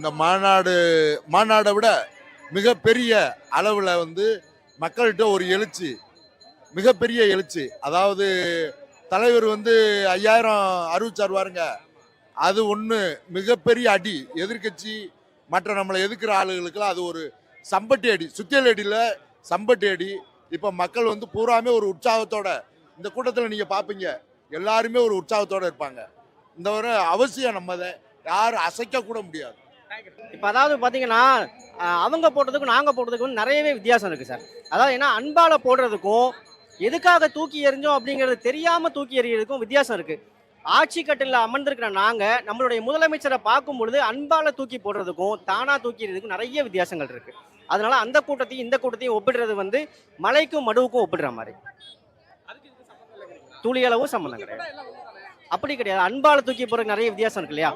இந்த மாநாடை விட மிகப்பெரிய அளவில் மக்கள்கிட்ட ஒரு எழுச்சி, மிகப்பெரிய எழுச்சி. அதாவது தலைவர் 5000 அறிவிச்சார் பாருங்க, அது ஒன்று மிகப்பெரிய அடி. எதிர்கட்சி மற்ற நம்மளை எதிர்க்கிற ஆளுகளுக்கெல்லாம் அது ஒரு சம்பட்டி அடி, சுத்தியல் அடியில் சம்பட்டி அடி. இப்போ மக்கள் பூராமே ஒரு உற்சாகத்தோட இந்த கூட்டத்தில் நீங்கள் பார்ப்பீங்க, எல்லாருமே ஒரு உற்சாகத்தோடு இருப்பாங்க. இந்த ஒரு அவசியம் நம்ம அதை யாரும் அசைக்க கூட முடியாது. இப்போ அதாவது பார்த்தீங்கன்னா அவங்க போடுறதுக்கும் நாங்கள் போடுறதுக்கும் நிறையவே வித்தியாசம் இருக்குது சார். அதாவது ஏன்னா அன்பால் போடுறதுக்கும் எதுக்காக தூக்கி எறிஞ்சோம் அப்படிங்கிறது தெரியாமல் தூக்கி எறிகிறதுக்கும் வித்தியாசம் இருக்குது. ஆட்சி கட்டில் அமர்ந்திருக்கிற நாங்கள் நம்மளுடைய முதலமைச்சரை பார்க்கும் பொழுது அன்பால் தூக்கி போடுறதுக்கும் தானாக தூக்கி எறிகிறதுக்கும் நிறைய வித்தியாசங்கள் இருக்குது. அதனால அந்த கூட்டத்தையும் இந்த கூட்டத்தையும் ஒப்பிடுறது மலைக்கும் மடுவுக்கும் ஒப்பிடுற மாதிரி. துளியளவும் சம்மந்தம் கிடையாது. அப்படி கிடையாது. அன்பால் தூக்கி போடுறதுக்கு நிறைய வித்தியாசம் இருக்கு இல்லையா?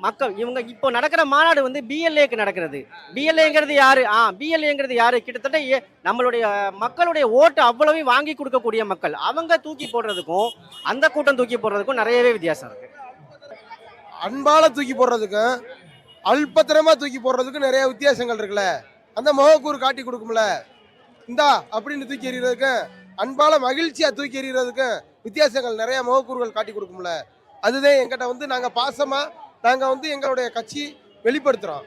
மக்கள் இவங்க இப்போ நடக்கிற மாநாடு பிஎல்ஏக்கு நடக்கிறது. பிஎல்ஏங்கிறது யாரு? பிஎல்ஏங்கிறது யாரு? கிட்டத்தட்ட நம்மளுடைய மக்களுடைய ஓட்டு அவ்வளவையும் வாங்கி கொடுக்கக்கூடிய மக்கள். அவங்க தூக்கி போடுறதுக்கும் அந்த கூட்டம் தூக்கி போடுறதுக்கும் நிறையவே வித்தியாசம் இருக்கு. அன்பால தூக்கி போடுறதுக்கும் அல்பத்திரமா தூக்கி போடுறதுக்கும் நிறைய வித்தியாசங்கள் இருக்குல்ல. அந்த முகக்கூறு காட்டி கொடுக்கும்ல, இந்தா அப்படின்னு தூக்கி எறிகிறதுக்கு, அன்பால மகிழ்ச்சியா தூக்கி எறிகிறதுக்கும் வித்தியாசங்கள் நிறைய முகக்கூறுகள் காட்டி கொடுக்கும்ல. அதுதான் எங்கிட்ட நாங்க பாசமா நாங்க எங்களுடைய கட்சி வெளிப்படுத்துறோம்.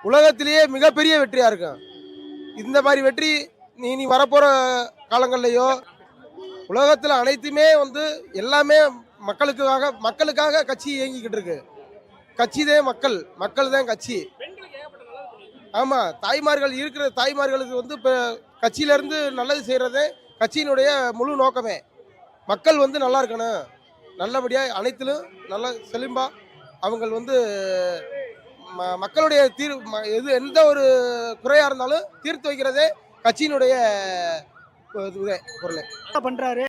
உலகத்திலேயே மிகப்பெரிய வெற்றியா இருக்கும். இந்த மாதிரி வெற்றி நீ வரப்போற காலங்கள்லயோ உலகத்துல அனைத்துமே எல்லாமே மக்களுக்காக கட்சி இயங்கிக்கிட்டு இருக்கு. கட்சி தான் மக்கள் தான் கட்சி. ஆமா, தாய்மார்கள் இருக்கிற தாய்மார்களுக்கு இப்ப கட்சியில இருந்து நல்லது செய்யறதே கட்சியினுடைய முழு நோக்கமே. மக்கள் நல்லா இருக்கணும், நல்லபடியா அனைத்திலும் நல்ல செழிம்பா அவங்க மக்களுடைய எந்த ஒரு குறையா இருந்தாலும் தீர்த்து வைக்கிறதே கட்சியினுடைய பொருள் பண்றாரு.